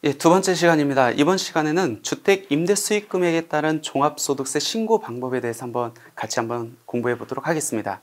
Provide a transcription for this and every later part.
예, 두 번째 시간입니다. 이번 시간에는 주택 임대 수익 금액에 따른 종합소득세 신고 방법에 대해서 같이 공부해 보도록 하겠습니다.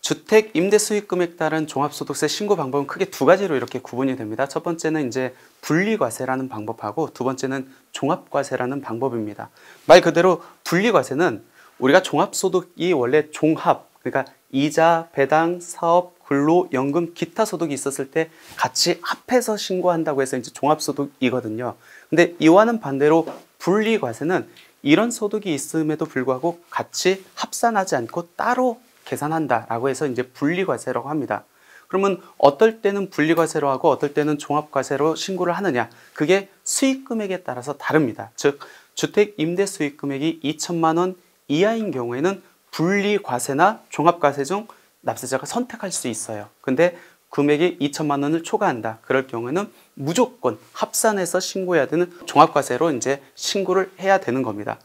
주택 임대 수익 금액에 따른 종합소득세 신고 방법은 크게 두 가지로 이렇게 구분이 됩니다. 첫 번째는 이제 분리과세라는 방법하고 두 번째는 종합과세라는 방법입니다. 말 그대로 분리과세는 우리가 종합소득이 원래 종합, 그러니까 이자, 배당, 사업, 근로, 연금, 기타 소득이 있었을 때 같이 합해서 신고한다고 해서 이제 종합소득이거든요. 근데 이와는 반대로 분리과세는 이런 소득이 있음에도 불구하고 같이 합산하지 않고 따로 계산한다라고 해서 이제 분리과세라고 합니다. 그러면 어떨 때는 분리과세로 하고 어떨 때는 종합과세로 신고를 하느냐? 그게 수익금액에 따라서 다릅니다. 즉 주택 임대 수익금액이 2천만 원 이하인 경우에는 분리과세나 종합과세 중 납세자가 선택할 수 있어요. 근데 금액이 2천만 원을 초과한다. 그럴 경우에는 무조건 합산해서 신고해야 되는 종합과세로 이제 신고를 해야 되는 겁니다.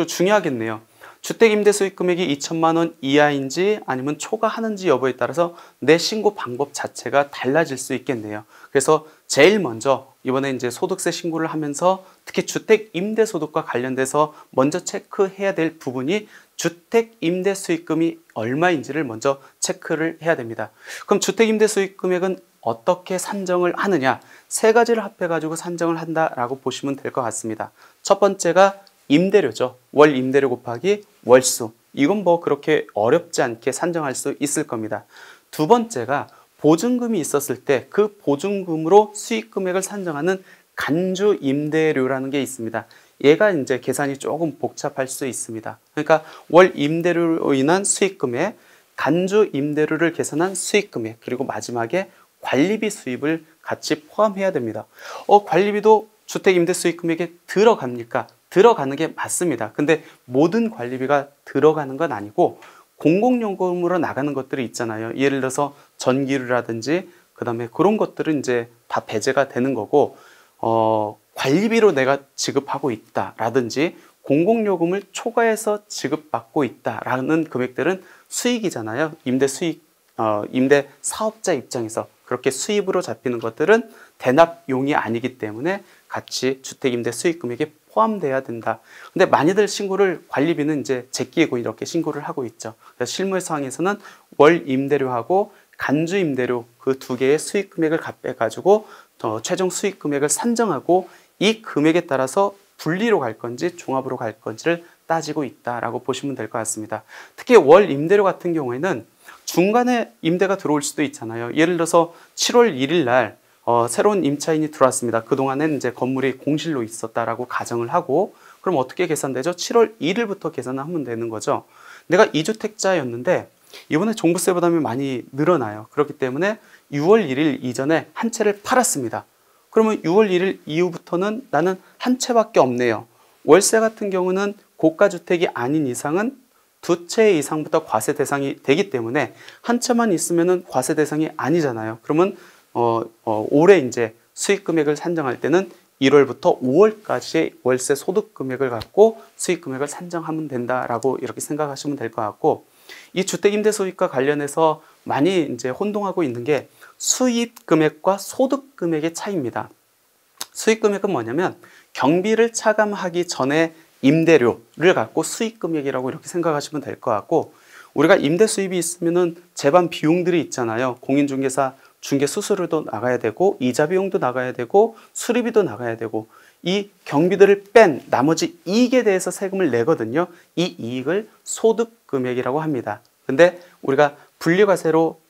중요하겠네요. 주택 임대 수익 금액이 2천만 원 이하인지 아니면 초과하는지 여부에 따라서 내 신고 방법 자체가 달라질 수 있겠네요. 그래서 제일 먼저 이번에 이제 소득세 신고를 하면서 특히 주택 임대 소득과 관련돼서 먼저 체크해야 될 부분이 주택 임대 수익금이 얼마인지를 먼저 체크를 해야 됩니다. 그럼 주택 임대 수익 금액은 어떻게 산정을 하느냐? 세 가지를 합해 가지고 산정을 한다라고 보시면 될 것 같습니다. 첫 번째가 임대료죠. 월 임대료 곱하기 월수. 이건 뭐 그렇게 어렵지 않게 산정할 수 있을 겁니다. 두 번째가 보증금이 있었을 때 그 보증금으로 수익 금액을 산정하는 간주 임대료라는 게 있습니다. 얘가 이제 계산이 조금 복잡할 수 있습니다. 그러니까 월 임대료로 인한 수익 금액, 간주 임대료를 계산한 수익 금액, 그리고 마지막에 관리비 수입을 같이 포함해야 됩니다. 관리비도 주택 임대 수익 금액에 들어갑니까? 들어가는 게 맞습니다. 근데 모든 관리비가 들어가는 건 아니고 공공요금으로 나가는 것들이 있잖아요. 예를 들어서 전기료라든지 그다음에 그런 것들은 이제 다 배제가 되는 거고 관리비로 내가 지급하고 있다라든지 공공요금을 초과해서 지급받고 있다라는 금액들은 수익이잖아요. 임대 사업자 입장에서 그렇게 수입으로 잡히는 것들은 대납용이 아니기 때문에 같이 주택임대 수익금액에 포함돼야 된다. 근데 많이들 신고를 관리비는 이제 제끼고 이렇게 신고를 하고 있죠. 그래서 실무상에서는 월 임대료하고 간주 임대료 그 두 개의 수익 금액을 값해가지고 최종 수익 금액을 산정하고 이 금액에 따라서 분리로 갈 건지 종합으로 갈 건지를 따지고 있다라고 보시면 될 것 같습니다. 특히 월 임대료 같은 경우에는 중간에 임대가 들어올 수도 있잖아요. 예를 들어서 7월 1일 날 새로운 임차인이 들어왔습니다. 그동안은 이제 건물이 공실로 있었다라고 가정을 하고 그럼 어떻게 계산되죠? 7월 1일부터 계산을 하면 되는 거죠. 내가 2주택자였는데 이번에 종부세 부담이 많이 늘어나요. 그렇기 때문에 6월 1일 이전에 한 채를 팔았습니다. 그러면 6월 1일 이후부터는 나는 한 채밖에 없네요. 월세 같은 경우는 고가주택이 아닌 이상은 두 채 이상부터 과세 대상이 되기 때문에 한 채만 있으면은 과세 대상이 아니잖아요. 그러면 올해 이제 수익 금액을 산정할 때는 1월부터 5월까지의 월세 소득 금액을 갖고 수익 금액을 산정하면 된다라고 이렇게 생각하시면 될 것 같고 이 주택 임대 수익과 관련해서 많이 이제 혼동하고 있는 게 수입 금액과 소득 금액의 차이입니다. 수입 금액은 뭐냐면 경비를 차감하기 전에 임대료를 갖고 수익 금액이라고 이렇게 생각하시면 될 것 같고 우리가 임대 수입이 있으면은 제반 비용들이 있잖아요. 공인중개사 중개 수수료도 나가야 되고 이자 비용도 나가야 되고 수리비도 나가야 되고 이 경비들을 뺀 나머지 이익에 대해서 세금을 내거든요. 이 이익을 소득 금액이라고 합니다. 근데 우리가 분리과세로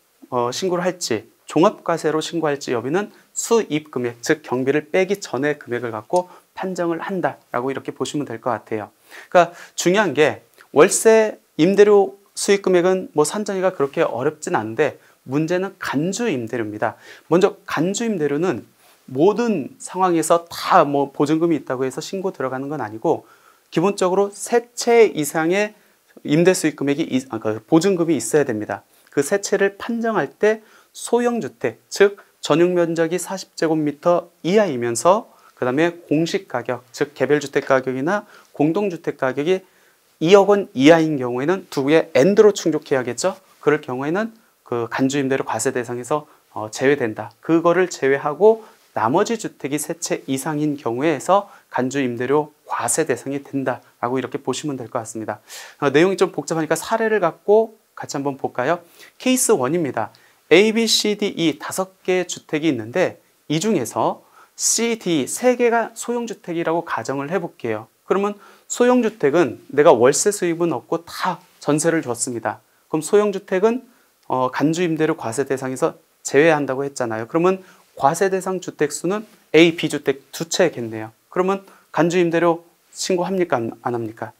신고를 할지 종합과세로 신고할지 여부는 수입 금액, 즉 경비를 빼기 전에 금액을 갖고 판정을 한다라고 이렇게 보시면 될 것 같아요. 그러니까 중요한 게 월세 임대료 수익 금액은 뭐 산정이가 그렇게 어렵진 않은데 문제는 간주 임대료입니다. 먼저 간주 임대료는 모든 상황에서 다 뭐 보증금이 있다고 해서 신고 들어가는 건 아니고 기본적으로 세 채 이상의 임대 수익 금액이 보증금이 있어야 됩니다. 그 세 채를 판정할 때 소형주택, 즉 전용 면적이 40제곱미터 이하이면서 그 다음에 공시가격, 즉 개별주택 가격이나 공동주택 가격이 2억 원 이하인 경우에는 두 개의 AND로 충족해야겠죠. 그럴 경우에는 그 간주임대료 과세 대상에서 제외된다. 그거를 제외하고 나머지 주택이 세 채 이상인 경우에서 간주 임대료 과세 대상이 된다라고 이렇게 보시면 될 것 같습니다. 내용이 좀 복잡하니까 사례를 갖고 같이 한번 볼까요? 케이스 1입니다. A, B, C, D, E 5개의 주택이 있는데 이 중에서 C, D 3개가 소형주택이라고 가정을 해볼게요. 그러면 소형주택은 내가 월세 수입은 없고 다 전세를 줬습니다. 그럼 소형주택은 간주 임대료 과세 대상에서 제외한다고 했잖아요. 그러면 과세 대상 주택 수는 A, B 주택 2채겠네요. 그러면 간주 임대료 신고합니까? 안 합니까?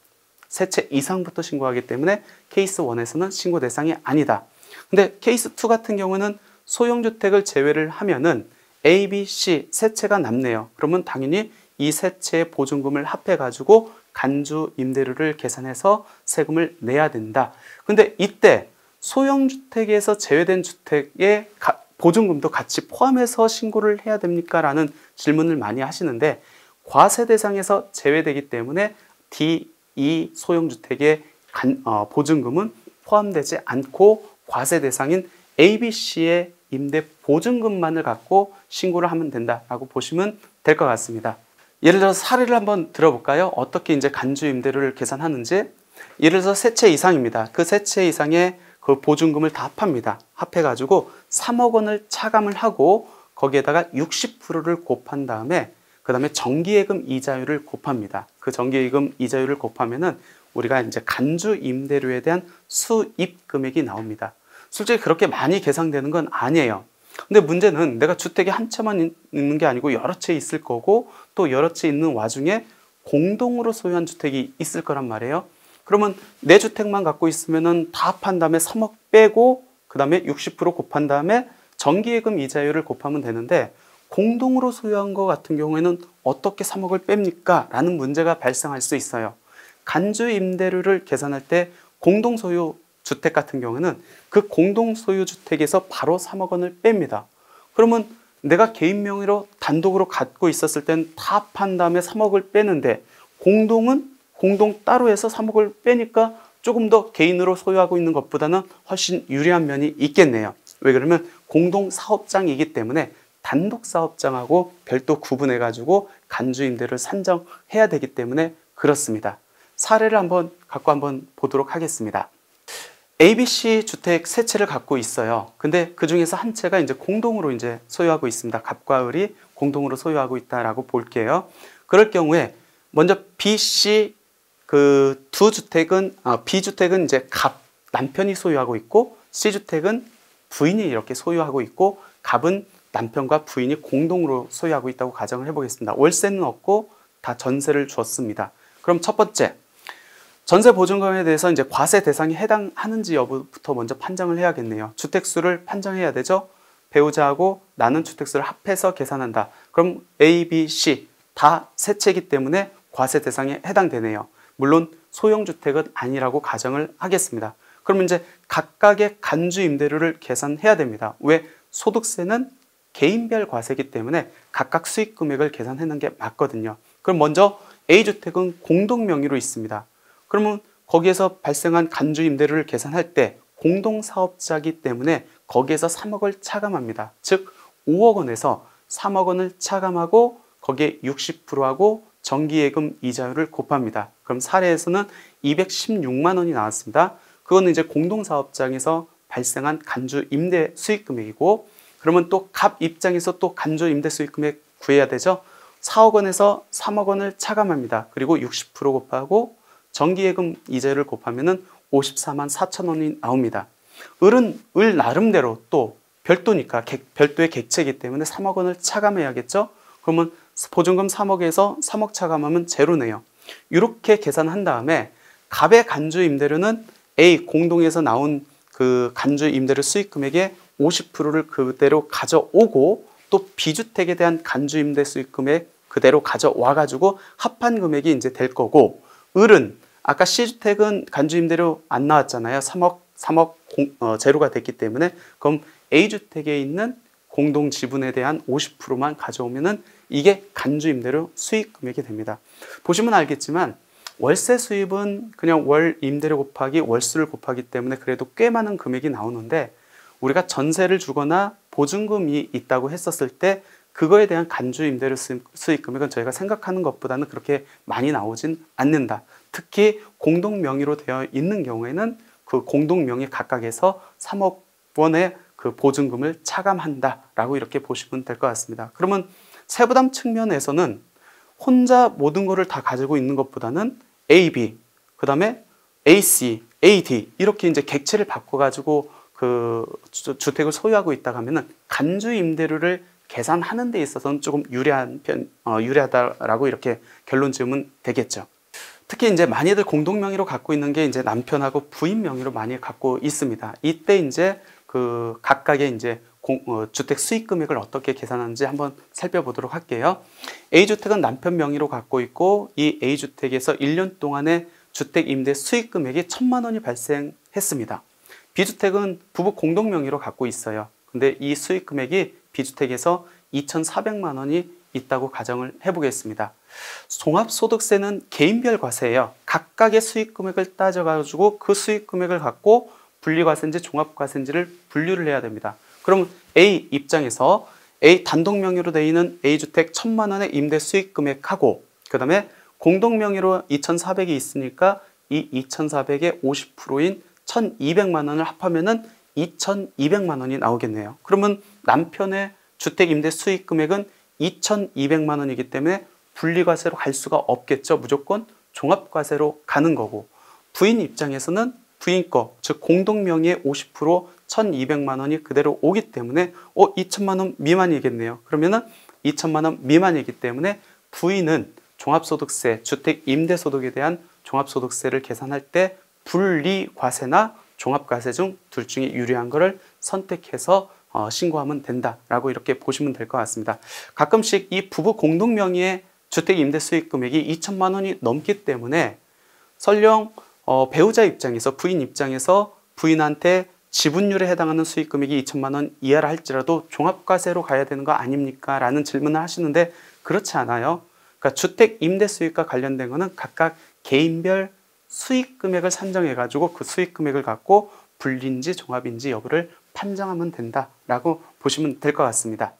3채 이상부터 신고하기 때문에 케이스 1에서는 신고 대상이 아니다. 근데 케이스 2 같은 경우는 소형주택을 제외를 하면은 A, B, C 3채가 남네요. 그러면 당연히 이 3채의 보증금을 합해가지고 간주 임대료를 계산해서 세금을 내야 된다. 근데 이때 소형주택에서 제외된 주택의 보증금도 같이 포함해서 신고를 해야 됩니까? 라는 질문을 많이 하시는데 과세 대상에서 제외되기 때문에 D, E 소형주택의 보증금은 포함되지 않고 과세 대상인 A, B, C의 임대 보증금만을 갖고 신고를 하면 된다라고 보시면 될 것 같습니다. 예를 들어서 사례를 한번 들어볼까요? 어떻게 이제 간주 임대료를 계산하는지. 예를 들어서 3채 이상입니다. 그 3채 이상의 그 보증금을 다 합합니다. 합해가지고 3억 원을 차감을 하고 거기에다가 60%를 곱한 다음에 그 다음에 정기예금 이자율을 곱합니다. 그 정기예금 이자율을 곱하면은 우리가 이제 간주 임대료에 대한 수입 금액이 나옵니다. 솔직히 그렇게 많이 계산되는 건 아니에요. 근데 문제는 내가 주택이 한 채만 있는 게 아니고 여러 채 있을 거고 또 여러 채 있는 와중에 공동으로 소유한 주택이 있을 거란 말이에요. 그러면 내 주택만 갖고 있으면은 다 합한 다음에 3억 빼고 그 다음에 60% 곱한 다음에 정기예금 이자율을 곱하면 되는데 공동으로 소유한 것 같은 경우에는 어떻게 3억을 뺍니까? 라는 문제가 발생할 수 있어요. 간주 임대료를 계산할 때 공동소유 주택 같은 경우는 그 공동소유 주택에서 바로 3억 원을 뺍니다. 그러면 내가 개인 명의로 단독으로 갖고 있었을 땐 다 합한 다음에 3억을 빼는데 공동은 공동 따로 해서 3억을 빼니까 조금 더 개인으로 소유하고 있는 것보다는 훨씬 유리한 면이 있겠네요. 왜 그러면 공동 사업장이기 때문에 단독 사업장하고 별도 구분해 가지고 간주 임대료를 산정해야 되기 때문에 그렇습니다. 사례를 한번 보도록 하겠습니다. ABC 주택 3채를 갖고 있어요. 근데 그 중에서 한 채가 이제 공동으로 이제 소유하고 있습니다. 갑과 을이 공동으로 소유하고 있다라고 볼게요. 그럴 경우에 먼저 B, C 그 두 주택은 B 주택은 이제 갑 남편이 소유하고 있고 C 주택은 부인이 이렇게 소유하고 있고 갑은 남편과 부인이 공동으로 소유하고 있다고 가정을 해보겠습니다. 월세는 없고 다 전세를 줬습니다. 그럼 첫 번째, 전세 보증금에 대해서 이제 과세 대상에 해당하는지 여부부터 먼저 판정을 해야겠네요. 주택수를 판정해야 되죠. 배우자하고 나눈 주택수를 합해서 계산한다. 그럼 A, B, C 다 세 채이기 때문에 과세 대상에 해당되네요. 물론 소형주택은 아니라고 가정을 하겠습니다. 그러면 이제 각각의 간주 임대료를 계산해야 됩니다. 왜? 소득세는 개인별 과세이기 때문에 각각 수익 금액을 계산하는 게 맞거든요. 그럼 먼저 A주택은 공동 명의로 있습니다. 그러면 거기에서 발생한 간주 임대료를 계산할 때 공동사업자이기 때문에 거기에서 3억을 차감합니다. 즉 5억 원에서 3억 원을 차감하고 거기에 60%하고 정기예금 이자율을 곱합니다. 그럼 사례에서는 216만 원이 나왔습니다. 그거는 이제 공동사업장에서 발생한 간주 임대 수익 금액이고, 그러면 또 갑 입장에서 또 간주 임대 수익 금액 구해야 되죠. 4억 원에서 3억 원을 차감합니다. 그리고 60% 곱하고 정기예금 이자율을 곱하면은 54만 4천 원이 나옵니다. 을은 을 나름대로 또 별도니까 별도의 객체이기 때문에 3억 원을 차감해야겠죠. 그러면 보증금 3억에서 3억 차감하면 제로네요. 이렇게 계산한 다음에 갑의 간주 임대료는 A 공동에서 나온 그 간주 임대료 수익 금액의 50%를 그대로 가져오고 또 B주택에 대한 간주 임대 수익 금액 그대로 가져와 가지고 합한 금액이 이제 될 거고, 을은 아까 C주택은 간주 임대료 안 나왔잖아요. 3억 제로가 됐기 때문에 그럼 A주택에 있는 공동 지분에 대한 50%만 가져오면은 이게 간주 임대료 수익 금액이 됩니다. 보시면 알겠지만 월세 수입은 그냥 월 임대료 곱하기 월수를 곱하기 때문에 그래도 꽤 많은 금액이 나오는데, 우리가 전세를 주거나 보증금이 있다고 했었을 때 그거에 대한 간주 임대료 수익 금액은 저희가 생각하는 것보다는 그렇게 많이 나오진 않는다. 특히 공동 명의로 되어 있는 경우에는 그 공동 명의 각각에서 3억 원의 그 보증금을 차감한다라고 이렇게 보시면 될 것 같습니다. 그러면 세부담 측면에서는 혼자 모든 것을 다 가지고 있는 것보다는 A, B, 그 다음에 AC, AD 이렇게 이제 객체를 바꿔가지고 그 주택을 소유하고 있다고 하면은 간주 임대료를 계산하는 데 있어서는 조금 유리하다라고 이렇게 결론 지으면 되겠죠. 특히 이제 많이들 공동 명의로 갖고 있는 게 이제 남편하고 부인 명의로 많이 갖고 있습니다. 이때 이제 그 각각의 이제 주택 수익 금액을 어떻게 계산하는지 한번 살펴보도록 할게요. A주택은 남편 명의로 갖고 있고 이 A주택에서 1년 동안의 주택 임대 수익 금액이 1,000만 원이 발생했습니다. B주택은 부부 공동 명의로 갖고 있어요. 근데 이 수익 금액이 B주택에서 2,400만 원이 있다고 가정을 해보겠습니다. 종합소득세는 개인별 과세예요. 각각의 수익 금액을 따져가지고 그 수익 금액을 갖고 분리과세인지 종합과세인지를 분류를 해야 됩니다. 그럼 A 입장에서 A 단독 명의로 되어 있는 A주택 1,000만 원의 임대 수익 금액하고 그 다음에 공동 명의로 2,400이 있으니까 이 2,400의 50%인 1,200만 원을 합하면은 2,200만 원이 나오겠네요. 그러면 남편의 주택 임대 수익 금액은 2,200만 원이기 때문에 분리과세로 갈 수가 없겠죠. 무조건 종합과세로 가는 거고 부인 입장에서는 부인 거, 즉 공동 명의의 50% 1,200만 원이 그대로 오기 때문에 2천만 원 미만이겠네요. 그러면은 2천만 원 미만이기 때문에 부인은 종합소득세, 주택 임대소득에 대한 종합소득세를 계산할 때 분리과세나 종합과세 중 둘 중에 유리한 거를 선택해서 신고하면 된다라고 이렇게 보시면 될 것 같습니다. 가끔씩 이 부부 공동 명의의 주택 임대 수익 금액이 2천만 원이 넘기 때문에 설령 배우자 입장에서 부인 입장에서 부인한테 지분율에 해당하는 수익 금액이 2천만 원 이하라 할지라도 종합과세로 가야 되는 거 아닙니까? 라는 질문을 하시는데 그렇지 않아요. 그러니까 주택 임대 수익과 관련된 거는 각각 개인별 수익 금액을 산정해 가지고 그 수익 금액을 갖고 분리인지 종합인지 여부를 판정하면 된다라고 보시면 될 것 같습니다.